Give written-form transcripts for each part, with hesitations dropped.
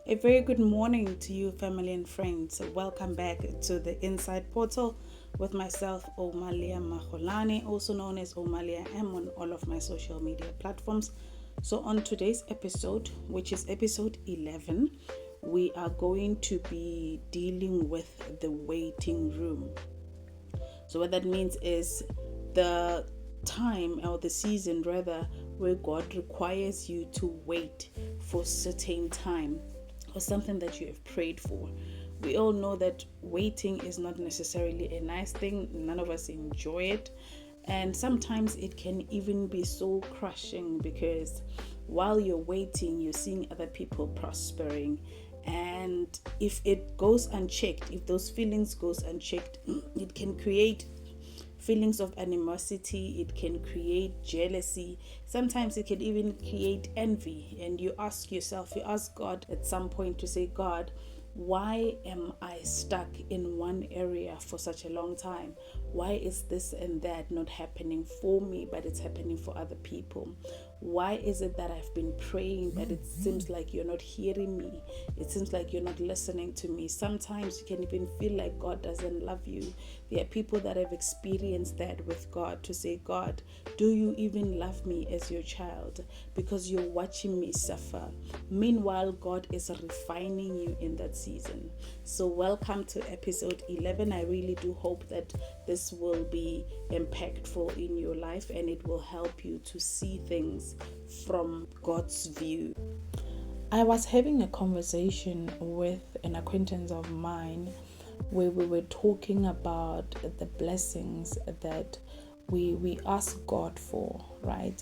A very good morning to you, family and friends. Welcome back to the Inside Portal with myself, Oumalea Makgolane, also known as Oumalea M on all of my social media platforms. So, on today's episode, which is episode 11, we are going to be dealing with the waiting room. So, what that means is the time or the season, rather, where God requires you to wait for certain time or something that you have prayed for. We all know that waiting is not necessarily a nice thing. None of us enjoy it. And sometimes it can even be so crushing because while you're waiting, you're seeing other people prospering. And if it goes unchecked, if those feelings goes unchecked, it can create feelings of animosity, it can create jealousy, sometimes it can even create envy. And you ask God at some point to say, God, why am I stuck in one area for such a long time? Why is this and that not happening for me, but it's happening for other people? Why is it that I've been praying, but it seems like you're not hearing me? It seems like you're not listening to me. Sometimes you can even feel like God doesn't love you. There are people that have experienced that with God, to say, God, do you even love me as your child? Because you're watching me suffer. Meanwhile, God is refining you in that season. So welcome to episode 11. I really do hope that this will be impactful in your life and it will help you to see things from God's view. I was having a conversation with an acquaintance of mine where we were talking about the blessings that we ask God for, right?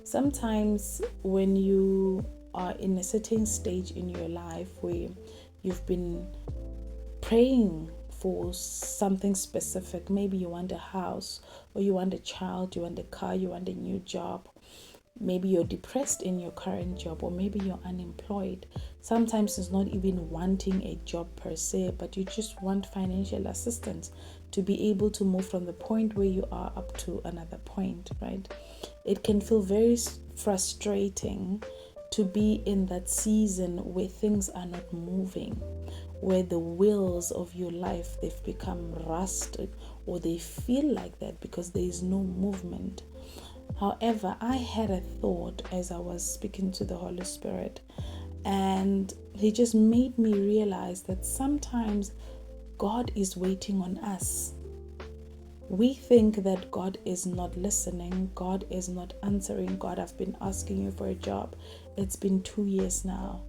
Sometimes when you are in a certain stage in your life where you've been praying for something specific, maybe you want a house, or you want a child, you want a car, you want a new job, maybe you're depressed in your current job, or maybe you're unemployed. Sometimes it's not even wanting a job per se, but you just want financial assistance to be able to move from the point where you are up to another point, right? It can feel very frustrating to be in that season where things are not moving, where the wheels of your life, they've become rusted, or they feel like that because there is no movement. However, I had a thought as I was speaking to the Holy Spirit, and He just made me realize that sometimes God is waiting on us. We think that God is not listening, God is not answering. God, I've been asking you for a job. It's been 2 years now.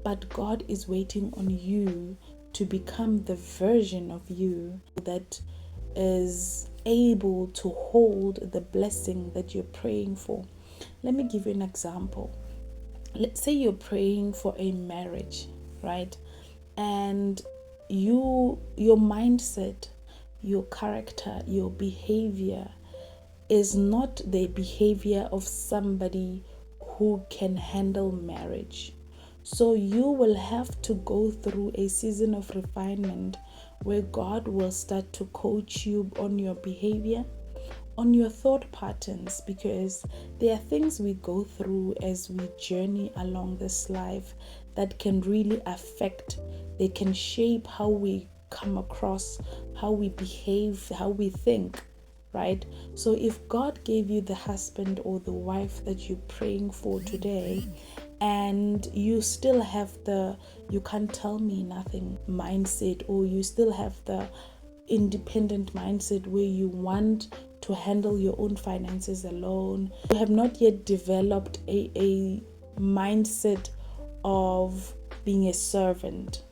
But God is waiting on you to become the version of you that is able to hold the blessing that you're praying for. Let me give you an example. Let's say you're praying for a marriage, right? And your mindset, your character, your behavior is not the behavior of somebody who can handle marriage. So you will have to go through a season of refinement where God will start to coach you on your behavior, on your thought patterns, because there are things we go through as we journey along this life that can really affect, they can shape how we come across, how we behave, how we think, right? So if God gave you the husband or the wife that you're praying for today, and you still have the you can't tell me nothing mindset, or you still have the independent mindset where you want to handle your own finances alone, you have not yet developed a mindset of being a servant,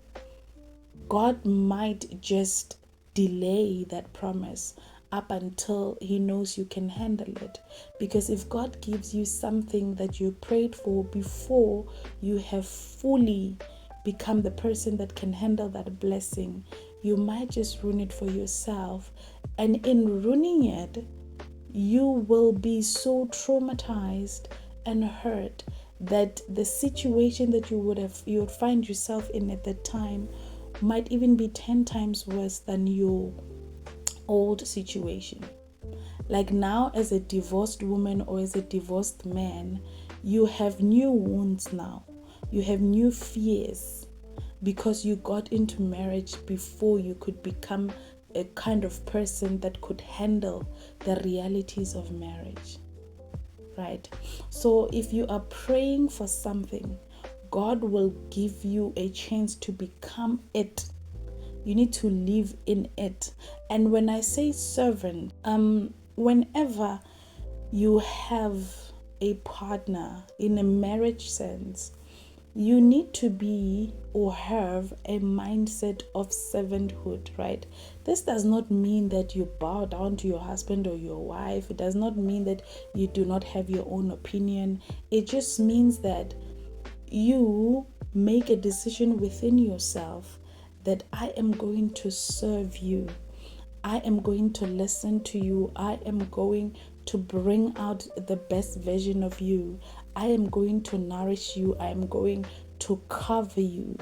God might just delay that promise up until He knows you can handle it. Because if God gives you something that you prayed for before you have fully become the person that can handle that blessing, you might just ruin it for yourself. And in ruining it, you will be so traumatized and hurt that the situation that you would find yourself in at that time might even be 10 times worse than your old situation. Like now, as a divorced woman or as a divorced man, you have new wounds now. You have new fears. because you got into marriage before you could become a kind of person that could handle the realities of marriage, right? So if you are praying for something, God will give you a chance to become it. You need to live in it. And when I say servant, whenever you have a partner in a marriage sense, you need to be or have a mindset of servanthood, right? This does not mean that you bow down to your husband or your wife. It does not mean that you do not have your own opinion. It just means that you make a decision within yourself that I am going to serve you. I am going to listen to you. I am going to bring out the best version of you. I am going to nourish you. I am going to cover you.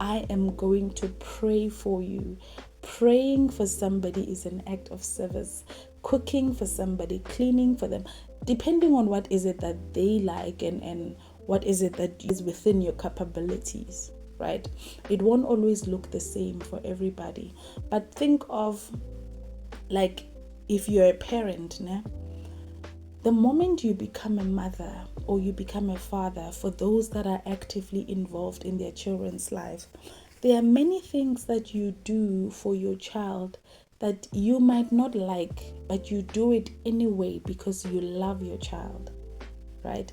I am going to pray for you. Praying for somebody is an act of service. Cooking for somebody, cleaning for them, depending on what is it that they like and what is it that is within your capabilities, right? It won't always look the same for everybody. But think of, like, if you're a parent, the moment you become a mother or you become a father, for those that are actively involved in their children's life, there are many things that you do for your child that you might not like, but you do it anyway because you love your child, right?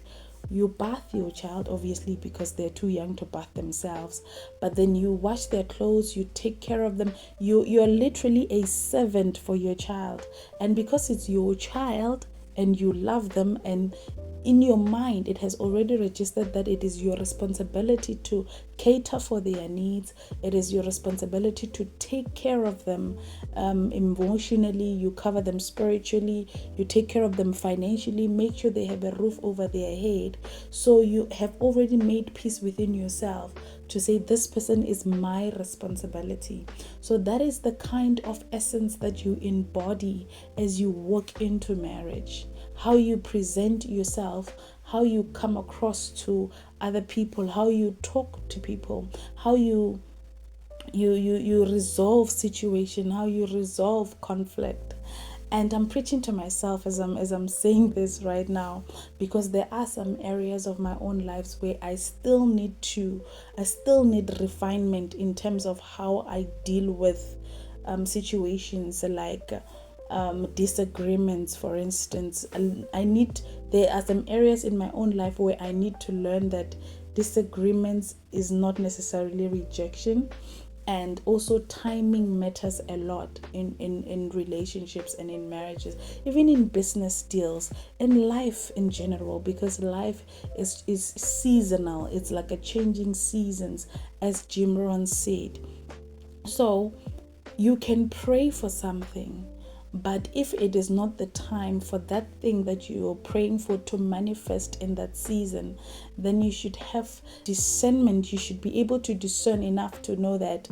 You bath your child, obviously, because they're too young to bath themselves, but then you wash their clothes, you take care of them. You're literally a servant for your child, and because it's your child and you love them, and in your mind it has already registered that it is your responsibility to cater for their needs. It is your responsibility to take care of them emotionally. You cover them spiritually, you take care of them financially, make sure they have a roof over their head. So you have already made peace within yourself to say, this person is my responsibility. So that is the kind of essence that you embody as you walk into marriage. How you present yourself, how you come across to other people, how you talk to people, how you resolve situation, how you resolve conflict. And I'm preaching to myself as I'm saying this right now, because there are some areas of my own lives where I still need refinement in terms of how I deal with situations like disagreements, for instance. There are some areas in my own life where I need to learn that disagreements is not necessarily rejection, and also timing matters a lot in relationships and in marriages, even in business deals, in life in general, because life is seasonal. It's like a changing seasons, as Jim Rohn said. So you can pray for something, but if it is not the time for that thing that you're praying for to manifest in that season, then you should have discernment. You should be able to discern enough to know that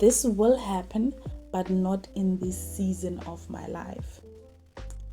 this will happen, but not in this season of my life,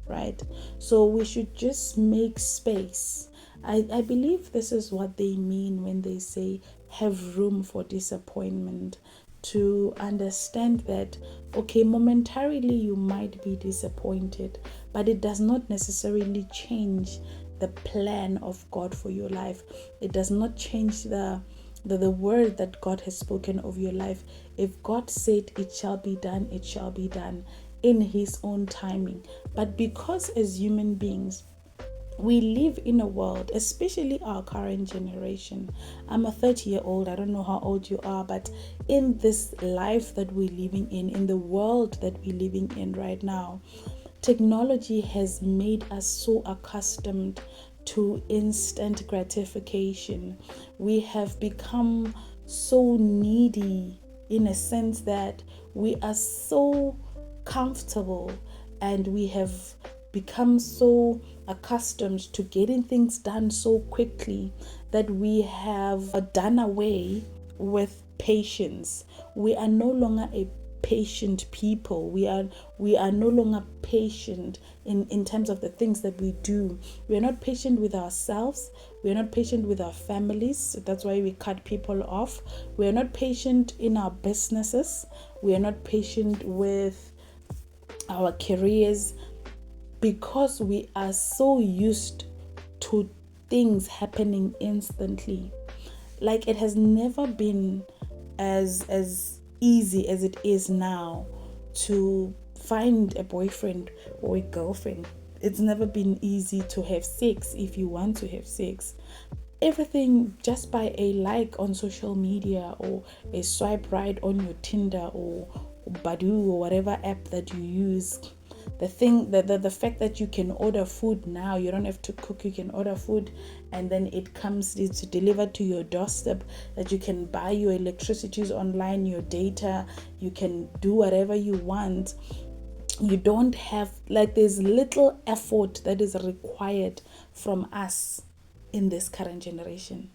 right? So we should just make space. I believe this is what they mean when they say have room for disappointment. To understand that, okay, momentarily you might be disappointed, but it does not necessarily change the plan of God for your life. It does not change the word that God has spoken of your life. If God said it shall be done, it shall be done in His own timing. But because as human beings, we live in a world, especially our current generation. I'm a 30-year-old. I don't know how old you are, but in this life that we're living in the world that we're living in right now, technology has made us so accustomed to instant gratification. We have become so needy in a sense that we are so comfortable, and we have become so accustomed to getting things done so quickly that we have done away with patience. We are no longer a patient people. We are no longer patient in terms of the things that we do. We are not patient with ourselves. We are not patient with our families. That's why we cut people off. We are not patient in our businesses. We are not patient with our careers, because we are so used to things happening instantly. Like, it has never been as easy as it is now to find a boyfriend or a girlfriend. It's never been easy to have sex if you want to have sex. Everything just by a like on social media, or a swipe right on your Tinder or Badoo or whatever app that you use. The fact that you can order food now, you don't have to cook, you can order food and then it's delivered to your doorstep, that you can buy your electricities online, your data, you can do whatever you want. You don't have, like, there's little effort that is required from us in this current generation.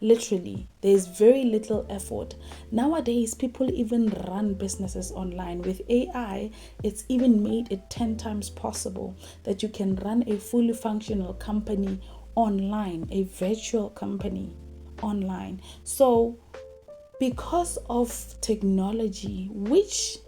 Literally, there's very little effort. Nowadays, people even run businesses online. With AI, it's even made it 10 times possible that you can run a fully functional company online, a virtual company online. So, because of technology, which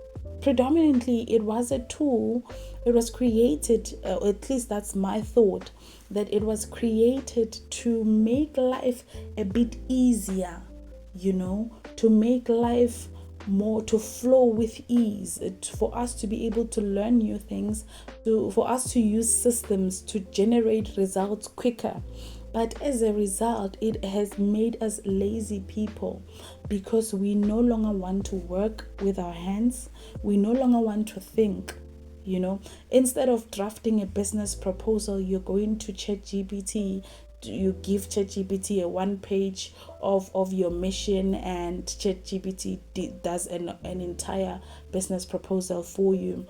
predominantly it was a tool, it was created, at least that's my thought, that it was created to make life a bit easier, to make life more to flow with ease, for us to be able to learn new things, for us to use systems to generate results quicker. But as a result, it has made us lazy people, because we no longer want to work with our hands. We no longer want to think. Instead of drafting a business proposal, you're going to ChatGPT. You give ChatGPT a one page of your mission, and ChatGPT does an entire business proposal for you.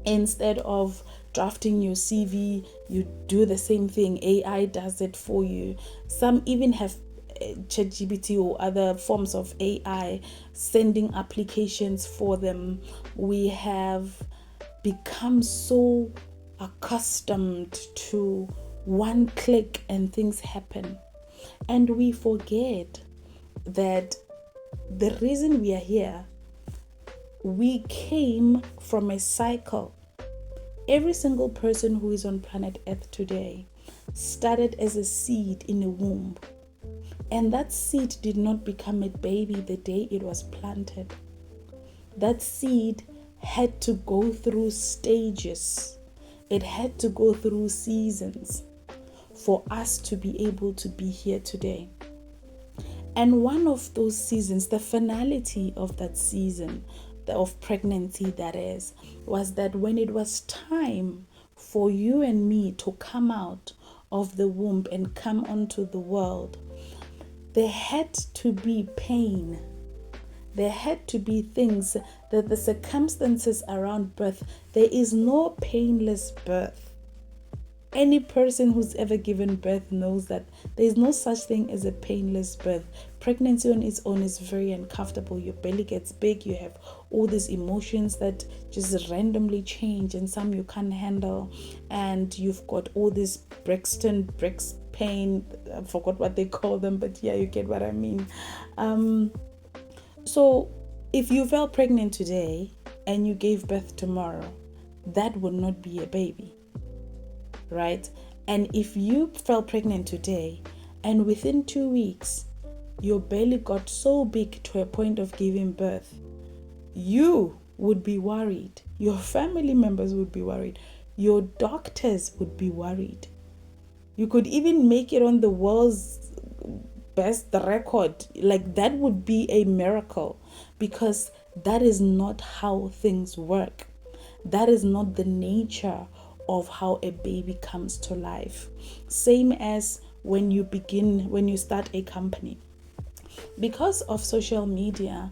Instead of drafting your CV, you do the same thing. AI does it for you. Some even have ChatGPT or other forms of AI sending applications for them. We have become so accustomed to one click and things happen. And we forget that the reason we are here, we came from a cycle. Every single person who is on planet Earth today started as a seed in a womb. And that seed did not become a baby the day it was planted. That seed had to go through stages. It had to go through seasons for us to be able to be here today. And one of those seasons, the finality of that season, of pregnancy that is, was that when it was time for you and me to come out of the womb and come onto the world, there had to be pain. There had to be things, that the circumstances around birth, there is no painless birth. Any person who's ever given birth knows that there is no such thing as a painless birth. Pregnancy on its own is very uncomfortable. Your belly gets big. You have all these emotions that just randomly change, and some you can't handle. And you've got all this Braxton Briggs pain. I forgot what they call them, but yeah, you get what I mean. So if you fell pregnant today and you gave birth tomorrow, that would not be a baby. Right? And if you fell pregnant today and within 2 weeks your belly got so big to a point of giving birth, you would be worried. Your family members would be worried. Your doctors would be worried. You could even make it on the world's best record. Like, that would be a miracle, because that is not how things work. That is not the nature of how a baby comes to life. Same as when you start a company. Because of social media,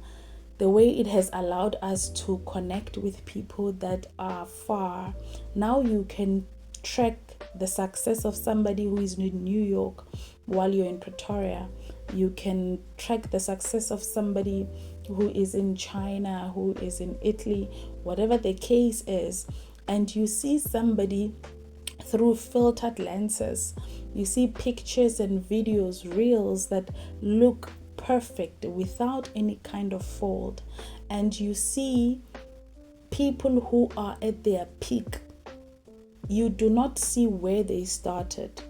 the way it has allowed us to connect with people that are far, now you can track the success of somebody who is in New York while you're in Pretoria. You can track the success of somebody who is in China, who is in Italy, whatever the case is, and you see somebody through filtered lenses. You see pictures and videos, reels that look perfect without any kind of fault, and you see people who are at their peak. You do not see where they started.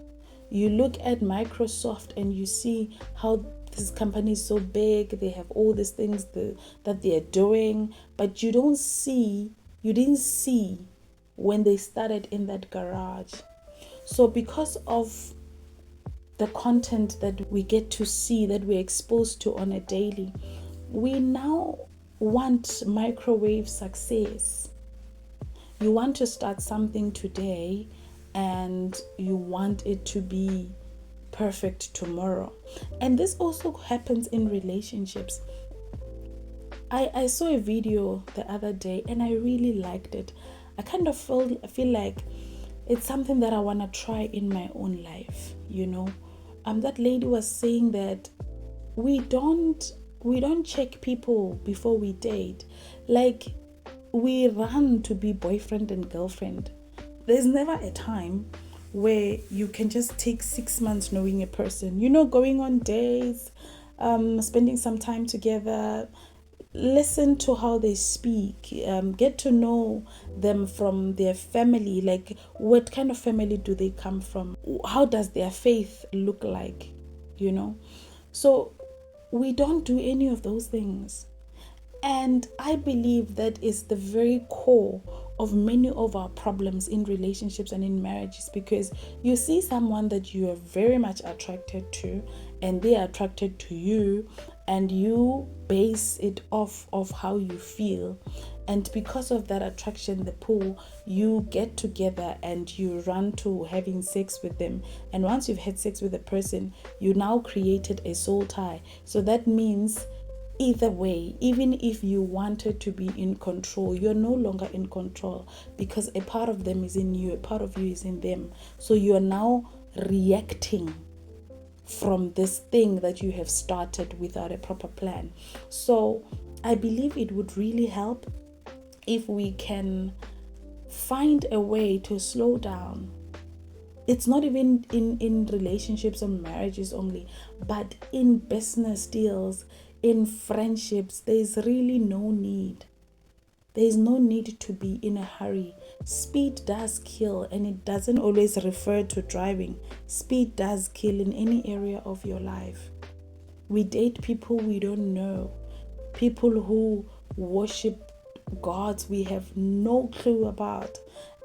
You look at Microsoft and you see how this company is so big, they have all these things that they are doing, but you didn't see when they started in that garage. So because of the content that we get to see, that we're exposed to on a daily, we now want microwave success. You want to start something today and you want it to be perfect tomorrow. And this also happens in relationships. I saw a video the other day and I really liked it. I kind of feel like it's something that I want to try in my own life, That lady was saying that we don't check people before we date. Like, we run to be boyfriend and girlfriend. There's never a time where you can just take 6 months knowing a person, going on dates, spending some time together. Listen to how they speak, get to know them from their family, like what kind of family do they come from, how does their faith look like, So we don't do any of those things. And I believe that is the very core of many of our problems in relationships and in marriages, because you see someone that you are very much attracted to and they are attracted to you, and you base it off of how you feel. And because of that attraction, the pull, you get together and you run to having sex with them. And once you've had sex with a person, you now created a soul tie. So that means either way, even if you wanted to be in control, you're no longer in control, because a part of them is in you, a part of you is in them. So you are now reacting from this thing that you have started without a proper plan. So I believe it would really help if we can find a way to slow down. It's not even in relationships or marriages only, but in business deals, in friendships. There's really no need. There's no need to be in a hurry. Speed does kill, and it doesn't always refer to driving. Speed does kill in any area of your life. We date people we don't know, people who worship gods we have no clue about.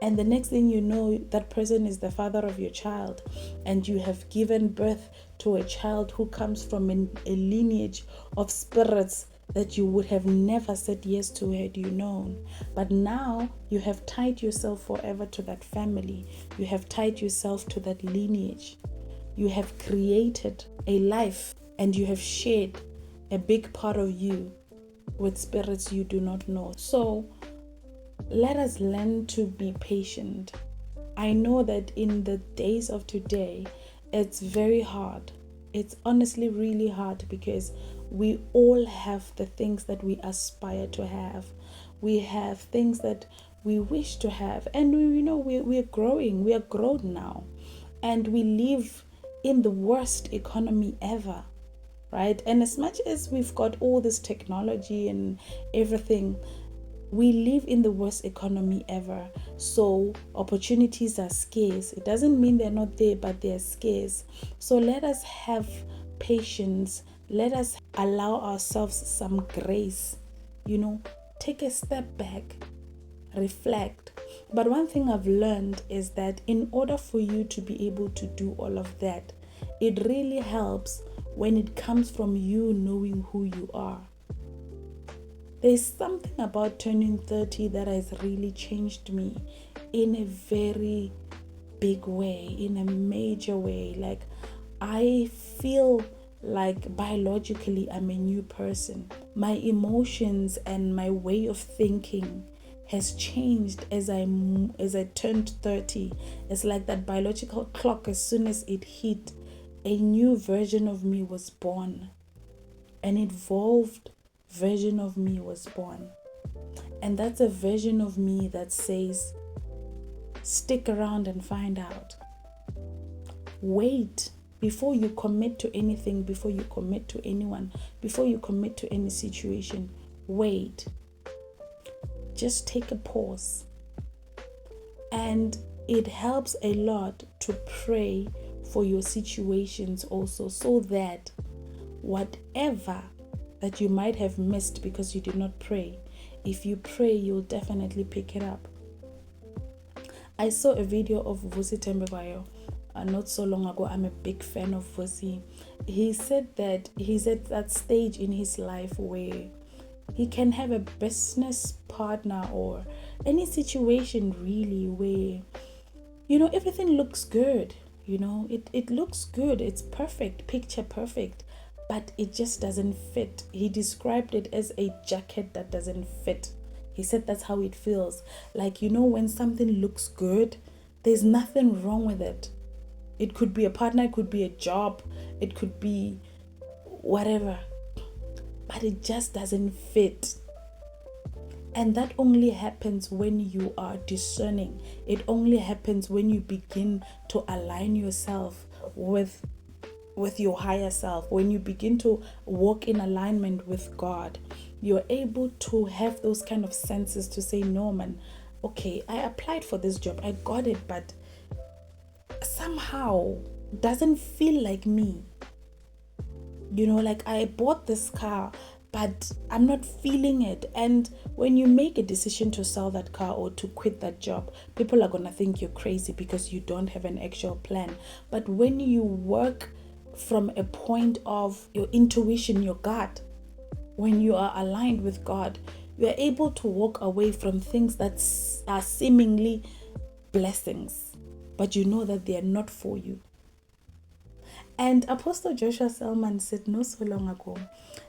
And the next thing you know, that person is the father of your child, and you have given birth to a child who comes from a lineage of spirits that you would have never said yes to had you known. But now you have tied yourself forever to that family. You have tied yourself to that lineage. You have created a life, and you have shared a big part of you with spirits you do not know. So let us learn to be patient. I know that in the days of today, it's very hard. It's honestly really hard, because we all have the things that we aspire to have. We have things that we wish to have, and we're growing. We are grown now, and we live in the worst economy ever, right? And as much as we've got all this technology and everything, we live in the worst economy ever. So opportunities are scarce. It doesn't mean they're not there, but they're scarce. So let us have patience. Let us allow ourselves some grace. Take a step back, reflect. But one thing I've learned is that in order for you to be able to do all of that, it really helps when it comes from you knowing who you are. There's something about turning 30 that has really changed me in a very big way, in a major way. Like, I feel like biologically I'm a new person. My emotions and my way of thinking has changed as I turned 30. It's like that biological clock, as soon as it hit, a new version of me was born. An evolved version of me was born. And that's a version of me that says, stick around and find out. Wait before you commit to anything, before you commit to anyone, before you commit to any situation. Wait. Just take a pause. And it helps a lot to pray for your situations also, so that whatever that you might have missed because you did not pray, if you pray, you'll definitely pick it up. I saw a video of Vusi Tembebayo not so long ago. I'm a big fan of Vusi. He said that he's at that stage in his life where he can have a business partner or any situation really where, everything looks good. It looks good. It's perfect, picture perfect, but it just doesn't fit. He described it as a jacket that doesn't fit. He said that's how it feels. Like, when something looks good, there's nothing wrong with it. It could be a partner, it could be a job, it could be whatever, but it just doesn't fit. And that only happens when you are discerning. It only happens when you begin to align yourself with your higher self. When you begin to walk in alignment with God, you're able to have those kind of senses to say, no man, okay, I applied for this job, I got it, but somehow doesn't feel like me. Like I bought this car, but I'm not feeling it. And when you make a decision to sell that car or to quit that job, people are going to think you're crazy because you don't have an actual plan. But when you work from a point of your intuition, your gut, when you are aligned with God, you are able to walk away from things that are seemingly blessings, but you know that they are not for you. And Apostle Joshua Selman said not so long ago,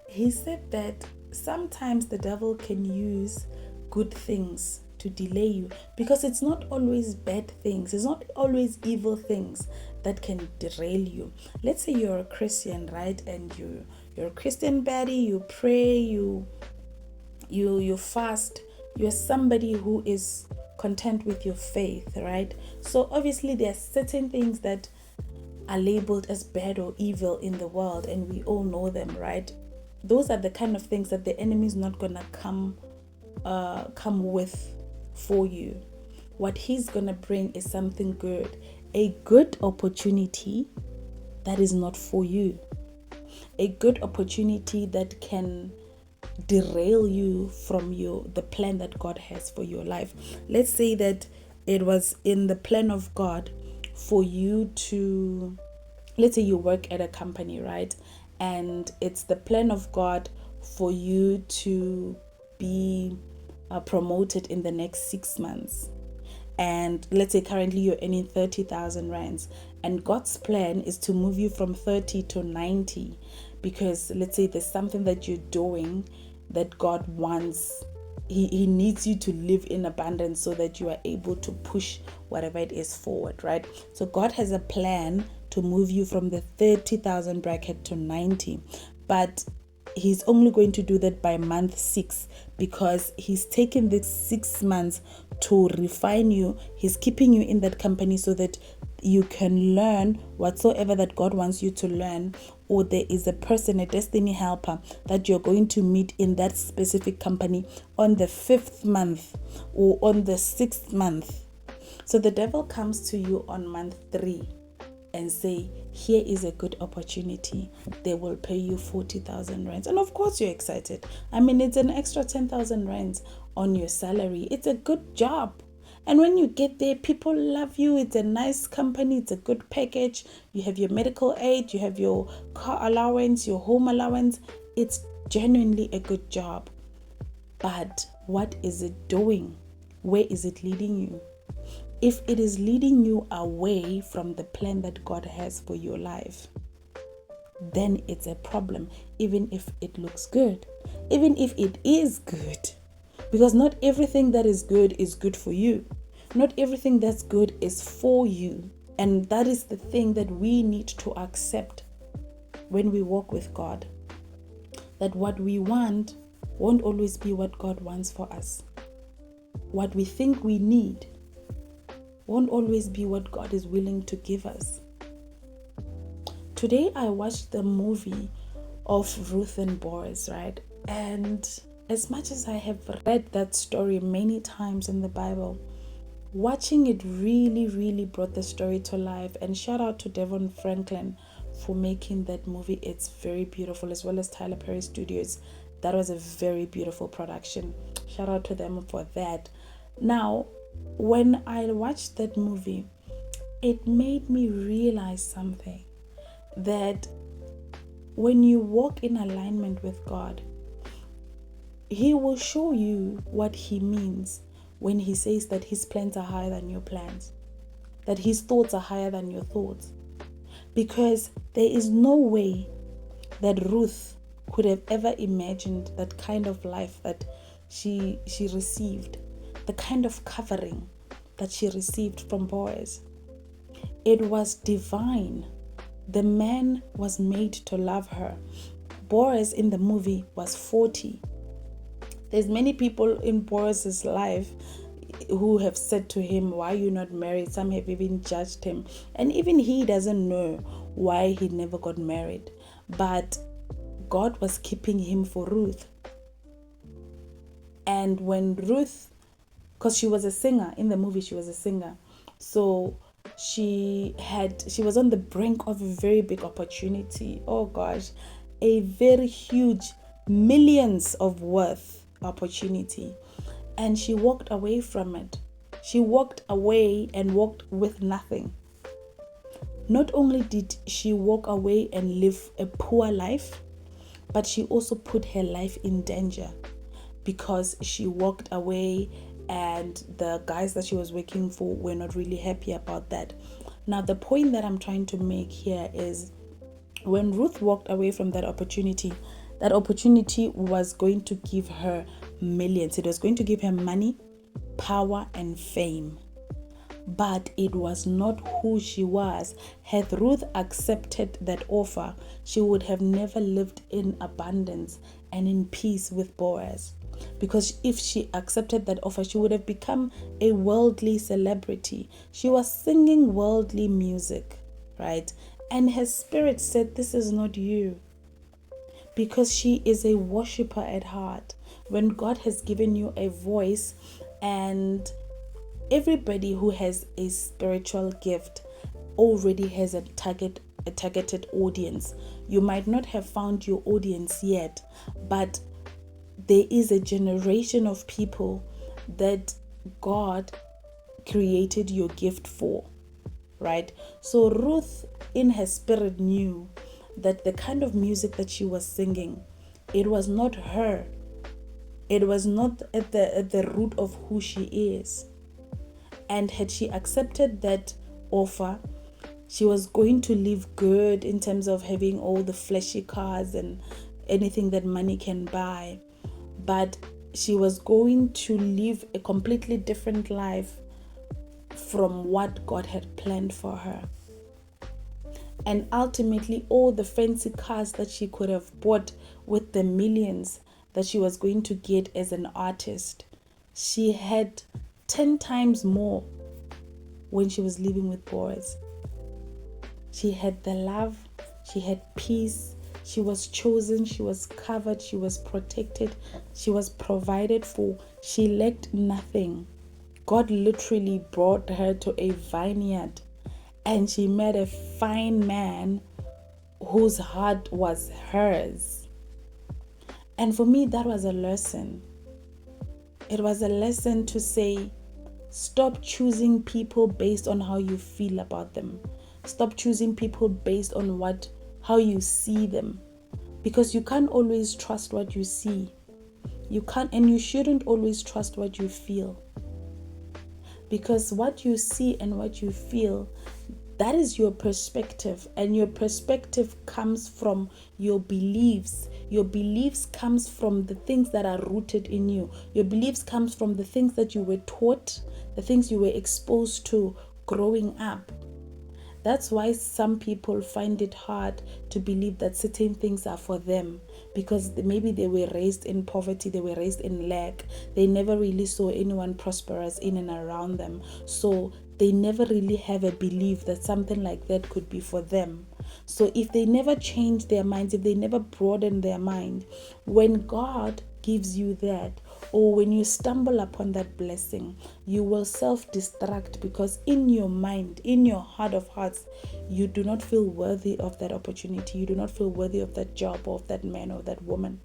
he said that sometimes the devil can use good things to delay you, because it's not always bad things, it's not always evil things that can derail you. Let's say you're a Christian, right? And you're a Christian baddie, you pray, you fast, you're somebody who is content with your faith, right? So obviously there are certain things that are labeled as bad or evil in the world, and we all know them, right? Those are the kind of things that the enemy is not gonna come with for you. What he's gonna bring is something good, a good opportunity that is not for you, a good opportunity that can derail you from the plan that God has for your life. Let's say that it was in the plan of God for you to, let's say you work at a company, right? And it's the plan of God for you to be promoted in the next 6 months. And let's say currently you're earning 30,000 rands, and God's plan is to move you from 30 to 90, because let's say there's something that you're doing that God wants. He needs you to live in abundance so that you are able to push whatever it is forward, right? So God has a plan to move you from the 30,000 bracket to 90, but he's only going to do that by month 6, because he's taken this 6 months to refine you. He's keeping you in that company so that you can learn whatsoever that God wants you to learn, or there is a person, a destiny helper that you're going to meet in that specific company on the 5th month or on the 6th month. So the devil comes to you on month 3 and say, here is a good opportunity. They will pay you 40,000 rands. And of course you're excited. I mean, it's an extra 10,000 rands on your salary. It's a good job. And when you get there, people love you. It's a nice company. It's a good package. You have your medical aid. You have your car allowance, your home allowance. It's genuinely a good job. But what is it doing? Where is it leading you? If it is leading you away from the plan that God has for your life, then it's a problem, even if it looks good, even if it is good. Because not everything that is good for you. Not everything that's good is for you. And that is the thing that we need to accept when we walk with God. That what we want won't always be what God wants for us. What we think we need won't always be what God is willing to give us. Today I watched the movie of Ruth and Boaz, right? And as much as I have read that story many times in the Bible, watching it really brought the story to life. And shout out to Devon Franklin for making that movie. It's very beautiful, as well as Tyler Perry Studios. That was a very beautiful production. Shout out to them for that. Now, when I watched that movie, it made me realize something, that when you walk in alignment with God, He will show you what He means when He says that His plans are higher than your plans, that His thoughts are higher than your thoughts. Because there is no way that Ruth could have ever imagined that kind of life that she received, the kind of covering that she received from Boaz. It was divine. The man was made to love her. Boaz in the movie was 40. There's many people in Boaz's life who have said to him, why are you not married? Some have even judged him. And even he doesn't know why he never got married. But God was keeping him for Ruth. And when Ruth, because she was a singer, in the movie she was a singer. So she was on the brink of a very big opportunity. Oh gosh, a very huge, millions of worth opportunity. And she walked away from it. She walked away and walked with nothing. Not only did she walk away and live a poor life, but she also put her life in danger, because she walked away and the guys that she was working for were not really happy about that. Now, the point that I'm trying to make here is, when Ruth walked away from that opportunity was going to give her millions. It was going to give her money, power, and fame. But it was not who she was. Had Ruth accepted that offer, she would have never lived in abundance and in peace with Boaz. Because if she accepted that offer, she would have become a worldly celebrity. She was singing worldly music, right? And her spirit said, this is not you. Because she is a worshiper at heart. When God has given you a voice, and everybody who has a spiritual gift already has a targeted audience. You might not have found your audience yet, but there is a generation of people that God created your gift for, right? So Ruth in her spirit knew that the kind of music that she was singing, it was not her. It was not at the root of who she is. And had she accepted that offer, she was going to live good in terms of having all the flashy cars and anything that money can buy. But she was going to live a completely different life from what God had planned for her. And ultimately, all the fancy cars that she could have bought with the millions that she was going to get as an artist, she had 10 times more when she was living with Boaz. She had the love, she had peace, she was chosen, she was covered, she was protected, she was provided for, she lacked nothing. God literally brought her to a vineyard, and she met a fine man whose heart was hers. And for me, that was a lesson. It was a lesson to say, stop choosing people based on how you feel about them. Stop choosing people based on how you see them. Because you can't always trust what you see. You can't, and you shouldn't always trust what you feel. Because what you see and what you feel, that is your perspective, and your perspective comes from your beliefs. Your beliefs comes from the things that are rooted in you. Your beliefs comes from the things that you were taught, the things you were exposed to growing up. That's why some people find it hard to believe that certain things are for them, because maybe they were raised in poverty, they were raised in lack. They never really saw anyone prosperous in and around them. So they never really have a belief that something like that could be for them. So if they never change their minds, if they never broaden their mind, when God gives you that, or when you stumble upon that blessing, you will self-destruct, because in your mind, in your heart of hearts, you do not feel worthy of that opportunity. You do not feel worthy of that job, or of that man, or that woman.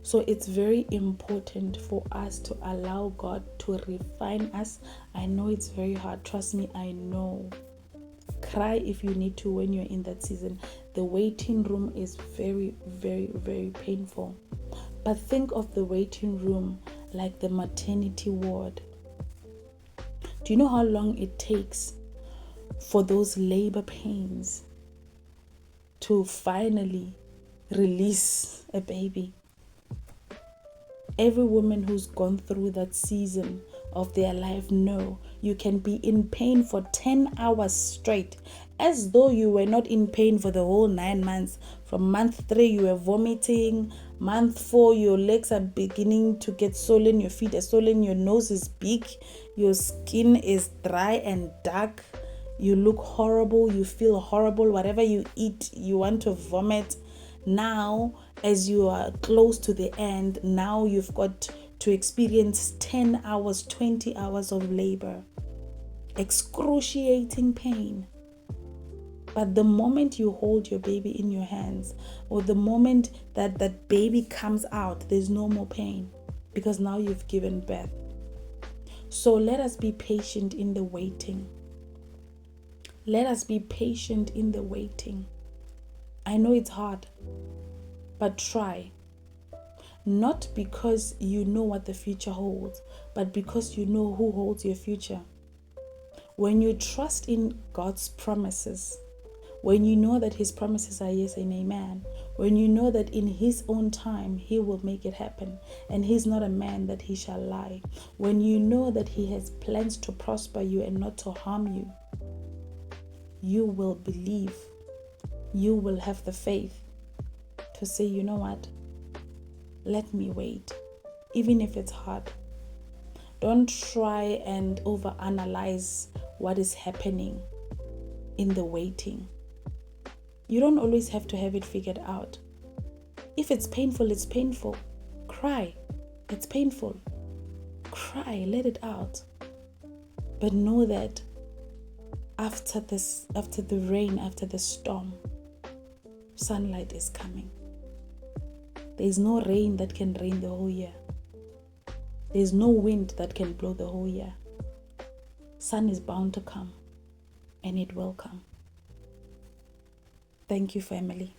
So it's very important for us to allow God to refine us. I know it's very hard. Trust me, I know. Cry if you need to when you're in that season. The waiting room is very, very, very painful. But think of the waiting room like the maternity ward. Do you know how long it takes for those labor pains to finally release a baby? Every woman who's gone through that season of their life know you can be in pain for 10 hours straight, as though you were not in pain for the whole 9 months. From month 3 you were vomiting, month 4 your legs are beginning to get swollen, your feet are swollen, your nose is big, your skin is dry and dark, you look horrible, you feel horrible, whatever you eat you want to vomit. Now, as you are close to the end, now you've got to experience 10 hours, 20 hours of labor. Excruciating pain. But the moment you hold your baby in your hands, or the moment that that baby comes out, there's no more pain, because now you've given birth. So let us be patient in the waiting. Let us be patient in the waiting. I know it's hard, but try. Not because you know what the future holds, but because you know who holds your future. When you trust in God's promises, when you know that His promises are yes and amen, when you know that in His own time He will make it happen, and He's not a man that He shall lie, when you know that He has plans to prosper you and not to harm you, you will believe. You will have the faith to say, you know what? Let me wait, even if it's hard. Don't try and overanalyze what is happening in the waiting. You don't always have to have it figured out. If it's painful, it's painful. Cry. It's painful. Cry. Let it out. But know that after the rain, after the storm, sunlight is coming. There is no rain that can rain the whole year. There is no wind that can blow the whole year. Sun is bound to come, and it will come. Thank you, family.